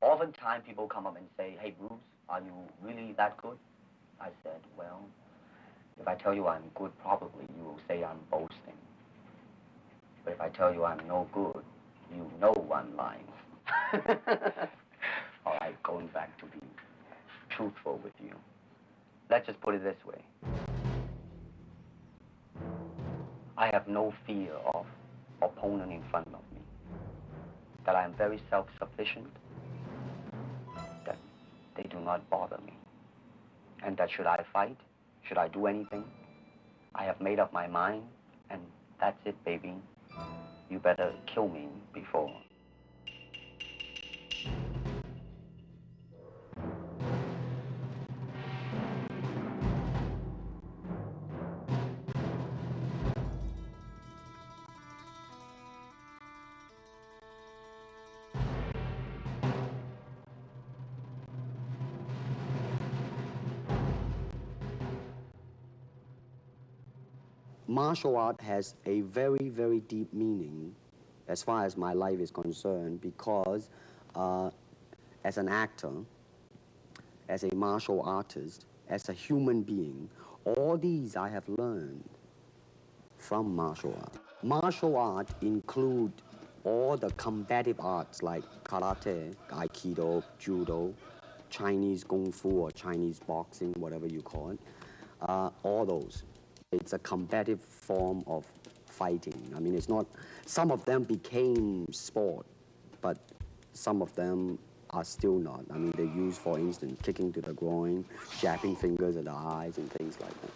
Oftentimes people come up and say, hey, Bruce, are you really that good? I said, well, if I tell you I'm good, probably you will say I'm boasting. But if I tell you I'm no good, you know I'm lying. All right, going back to be truthful with you. Let's just put it this way. I have no fear of opponent in front of me. That I am very self-sufficient. That they do not bother me. And that should I fight, should I do anything, I have made up my mind, and that's it, baby. You better kill me before. Martial art has a very, very deep meaning as far as my life is concerned because as an actor, as a martial artist, as a human being, all these I have learned from martial art. Martial art include all the combative arts like karate, aikido, judo, Chinese kung fu or Chinese boxing, whatever you call it, all those. It's a combative form of fighting. I mean, it's not, some of them became sport, but some of them are still not. I mean, they use, for instance, kicking to the groin, jabbing fingers at the eyes, and things like that.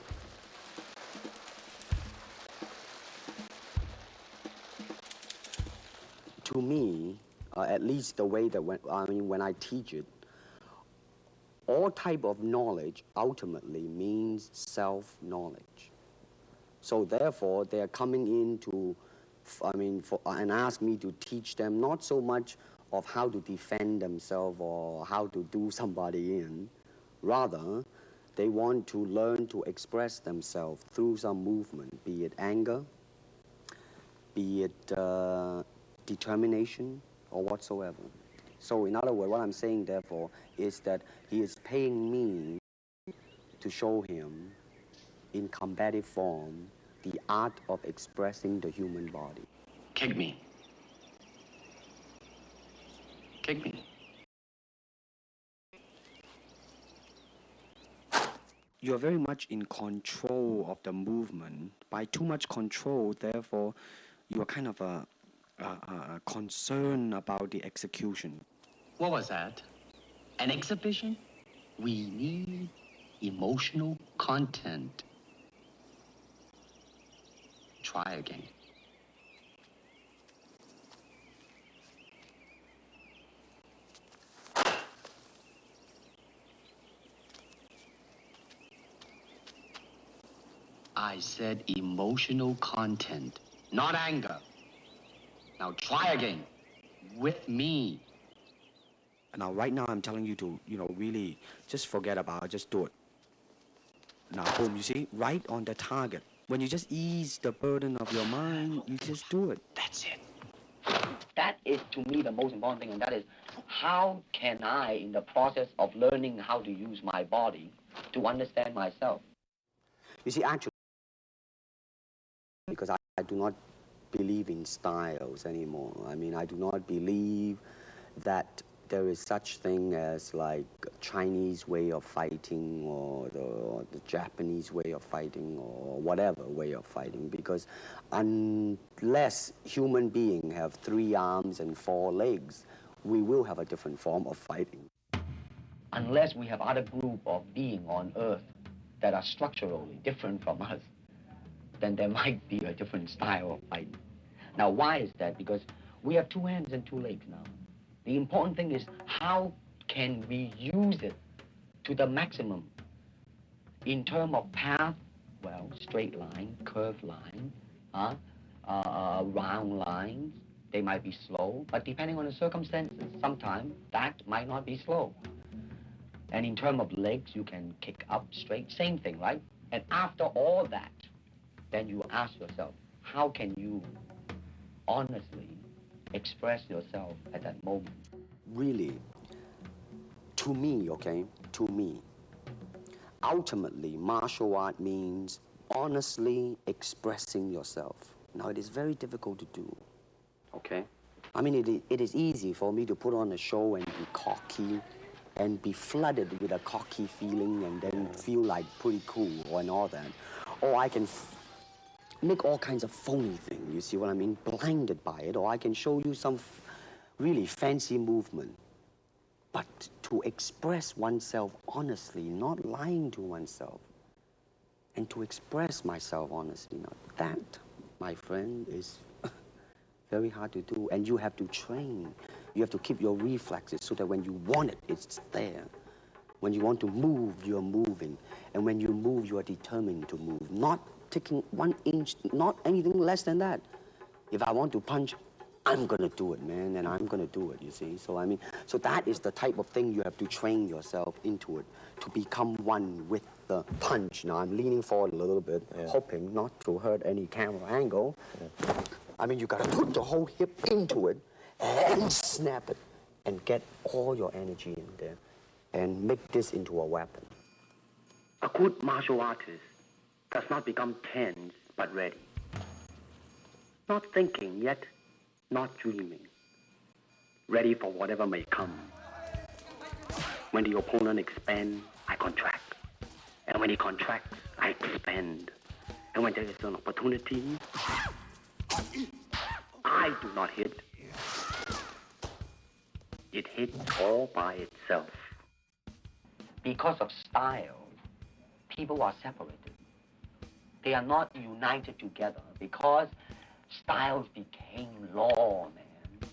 To me, at least the way that when I teach it, all type of knowledge ultimately means self-knowledge. So therefore, they are coming in to, and ask me to teach them not so much of how to defend themselves or how to do somebody in. Rather, they want to learn to express themselves through some movement, be it anger, be it determination, or whatsoever. So in other words, what I'm saying, therefore, is that he is paying me to show him in combative form the art of expressing the human body. Kick me. Kick me. You're very much in control of the movement. By too much control, therefore, you are kind of concerned about the execution. What was that? An exhibition? We need emotional content. Try again. I said emotional content, not anger. Now try again. With me. Now, right now, I'm telling you to, really just forget about it, just do it. Now, boom, you see, right on the target. When you just ease the burden of your mind, you just do it. That's it. That is, to me, the most important thing, and that is, how can I, in the process of learning how to use my body, to understand myself? You see, actually, because I do not believe in styles anymore. I mean, I do not believe that there is such thing as like Chinese way of fighting or the Japanese way of fighting or whatever way of fighting, because unless human beings have 3 arms and 4 legs, we will have a different form of fighting. Unless we have other group of beings on Earth that are structurally different from us, then there might be a different style of fighting. Now, why is that? Because we have 2 hands and 2 legs now. The important thing is, how can we use it to the maximum? In terms of path, well, straight line, curved line, round lines, they might be slow, but depending on the circumstances, sometimes that might not be slow. And in terms of legs, you can kick up straight, same thing, right? And after all that, then you ask yourself, how can you honestly express yourself at that moment? Really, To me, okay, to me, ultimately, martial art means honestly expressing yourself. Now, it is very difficult to do, okay? I mean, it is easy for me to put on a show and be cocky and be flooded with a cocky feeling and then feel like pretty cool and all that. Or I can make all kinds of phony things, you see what I mean? Blinded by it. Or I can show you some really fancy movement. But to express oneself honestly, not lying to oneself, and to express myself honestly, now that, my friend, is very hard to do. And you have to train. You have to keep your reflexes so that when you want it, it's there. When you want to move, you're moving. And when you move, you are determined to move. Not taking 1 inch, not anything less than that. If I want to punch, I'm gonna do it, man, and I'm gonna do it, you see? So, I mean, so that is the type of thing you have to train yourself into it, to become one with the punch. Now, I'm leaning forward a little bit, hoping not to hurt any camera angle. I mean, you gotta put the whole hip into it and snap it and get all your energy in there and make this into a weapon. A good martial artist does not become tense, but ready. Not thinking yet, not dreaming. Ready for whatever may come. When the opponent expands, I contract. And when he contracts, I expand. And when there is an opportunity, I do not hit. It hits all by itself. Because of style, people are separated. They are not united together because styles became law, man.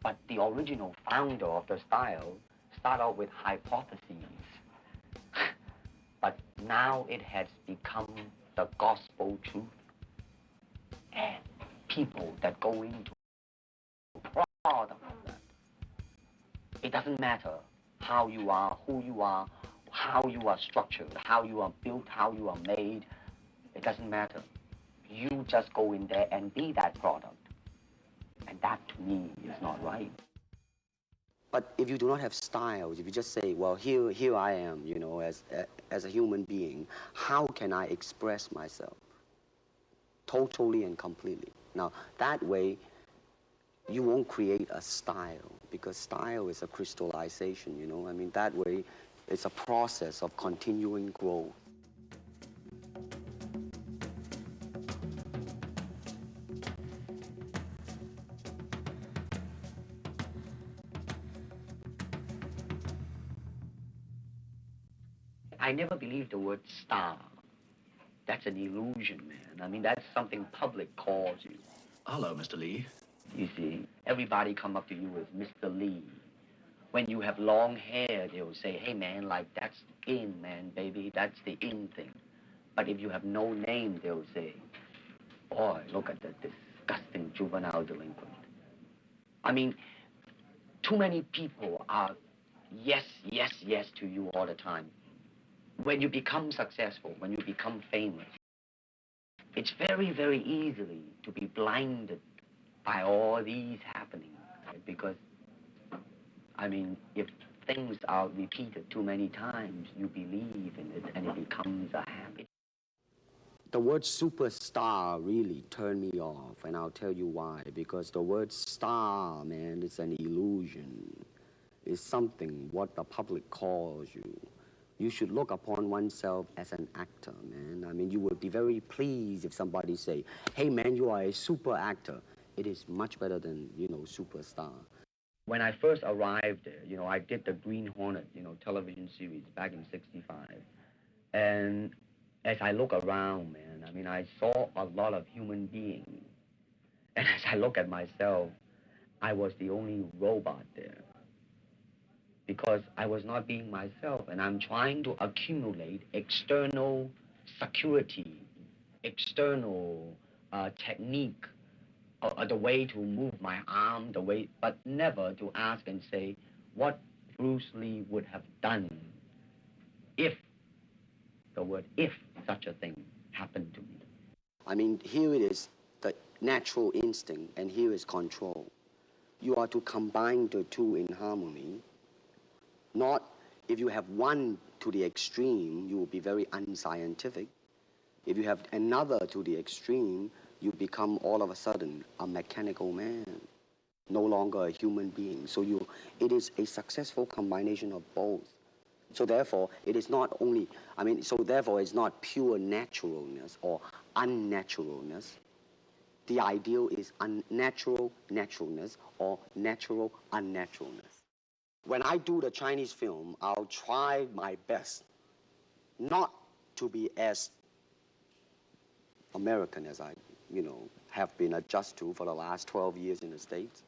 But the original founder of the style started out with hypotheses. But now it has become the gospel truth. And people that go into product of that. It doesn't matter how you are, who you are, how you are structured, how you are built, how you are made. It doesn't matter. You just go in there and be that product. And that, to me, is not right. But if you do not have styles, if you just say, well, here I am, you know, as a human being, how can I express myself? Totally and completely. Now, that way, you won't create a style, because style is a crystallization, you know? I mean, that way, it's a process of continuing growth. I never believed the word star. That's an illusion, man. I mean, that's something public calls you. Hello, Mr. Lee. You see, everybody come up to you as Mr. Lee. When you have long hair, they'll say, hey, man, like, that's in, man, baby. That's the in thing. But if you have no name, they'll say, boy, look at that disgusting juvenile delinquent. I mean, too many people are yes, yes, yes to you all the time. When you become successful, when you become famous, it's very, very easily to be blinded by all these happenings, right? Because, I mean, if things are repeated too many times, you believe in it and it becomes a habit. The word superstar really turned me off, and I'll tell you why. Because the word star, man, is an illusion. It's something what the public calls you. You should look upon oneself as an actor, man. I mean, you would be very pleased if somebody say, hey, man, you are a super actor. It is much better than, you know, superstar. When I first arrived there, you know, I did the Green Hornet, you know, television series back in '65. And as I look around, man, I mean, I saw a lot of human beings. And as I look at myself, I was the only robot there. Because I was not being myself, and I'm trying to accumulate external security, external technique, the way to move my arm, the way, but never to ask and say what Bruce Lee would have done if, the word if, such a thing happened to me. I mean, here it is, the natural instinct, and here is control. You are to combine the two in harmony, not If you have one to the extreme, you will be very unscientific. If you have another to the extreme, you become all of a sudden a mechanical man, no longer a human being. So it is a successful combination of both. So therefore, it is not only, so therefore it's not pure naturalness or unnaturalness. The ideal is unnatural naturalness or natural unnaturalness. When I do the Chinese film, I'll try my best not to be as American as I, have been adjusted to for the last 12 years in the States.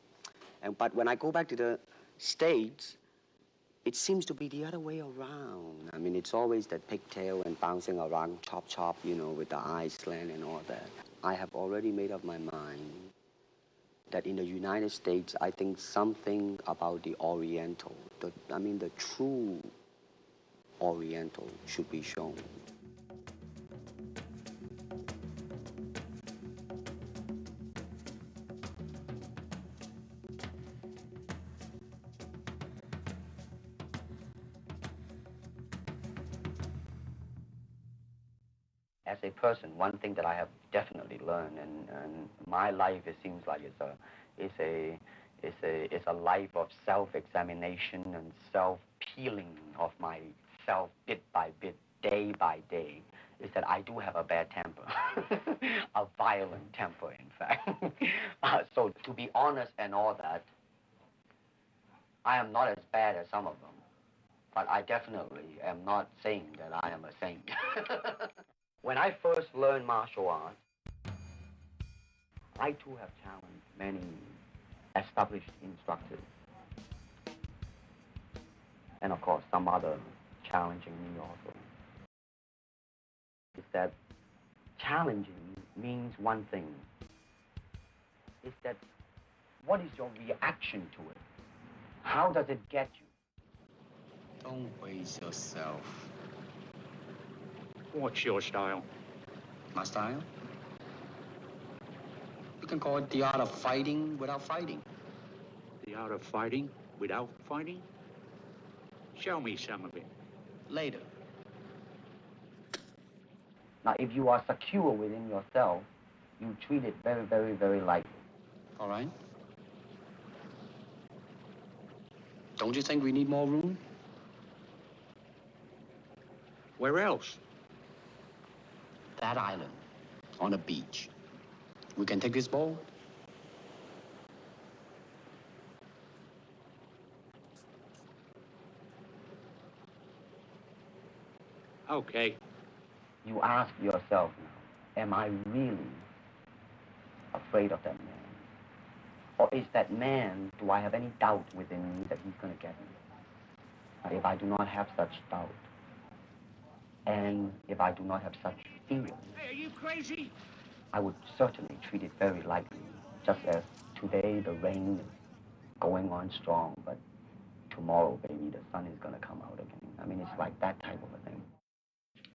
But when I go back to the States, it seems to be the other way around. It's always that pigtail and bouncing around, chop, with the eyes slant and all that. I have already made up my mind that in the United States, I think something about the Oriental, the true Oriental should be shown. As a person, one thing that I have definitely learned, and my life, it seems like it's a life of self-examination and self-peeling of myself bit by bit, day by day, is that I do have a bad temper, a violent temper, in fact. So to be honest and all that, I am not as bad as some of them, but I definitely am not saying that I am a saint. When I first learned martial arts, I too have challenged many established instructors. And of course, some other challenging me also. Is that challenging means one thing. Is that what is your reaction to it? How does it get you? Don't waste yourself. What's your style? My style? You can call it the art of fighting without fighting. The art of fighting without fighting? Show me some of it. Later. Now, if you are secure within yourself, you treat it very, very, very lightly. All right. Don't you think we need more room? Where else? That island, on the beach. We can take this boat. Okay. You ask yourself now, am I really afraid of that man? Or is that man, do I have any doubt within me that he's going to get me? Now, if I do not have such doubt, and if I do not have such feeling, Hey, are you crazy? I would certainly treat it very lightly, just as today the rain is going on strong, but tomorrow, baby, the sun is going to come out again. It's like that type of a thing.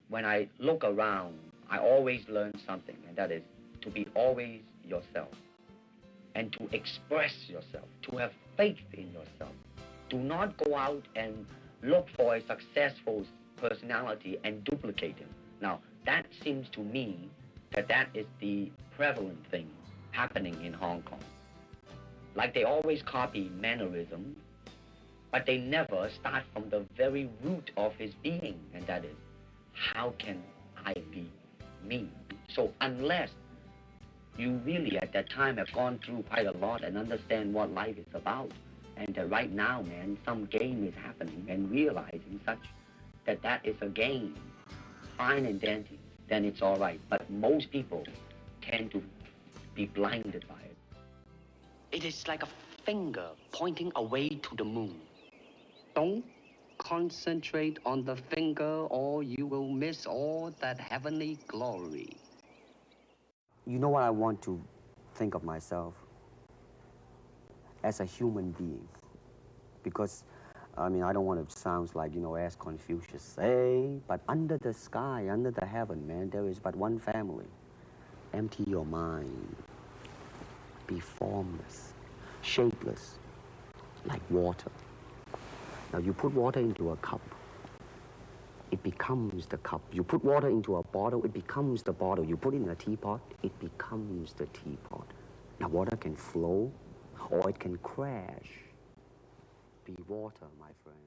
When I look around, I always learn something, and that is to be always yourself and to express yourself, to have faith in yourself. Do not go out and look for a successful personality and duplicate him. Now, that seems to me that is the prevalent thing happening in Hong Kong. Like they always copy mannerism, but they never start from the very root of his being, and that is, how can I be me? So unless you really at that time have gone through quite a lot and understand what life is about, and that right now, man, some game is happening, and realizing such that is a game, fine and dandy, then it's all right. But most people tend to be blinded by it. It is like a finger pointing away to the moon. Don't concentrate on the finger or you will miss all that heavenly glory. You know what I want to think of myself? As a human being. Because, I don't want to sound like, as Confucius say, but under the sky, under the heaven, man, there is but one family. Empty your mind. Be formless, shapeless, like water. Now you put water into a cup, it becomes the cup. You put water into a bottle, it becomes the bottle. You put it in a teapot, it becomes the teapot. Now water can flow or it can crash. Be water, my friend.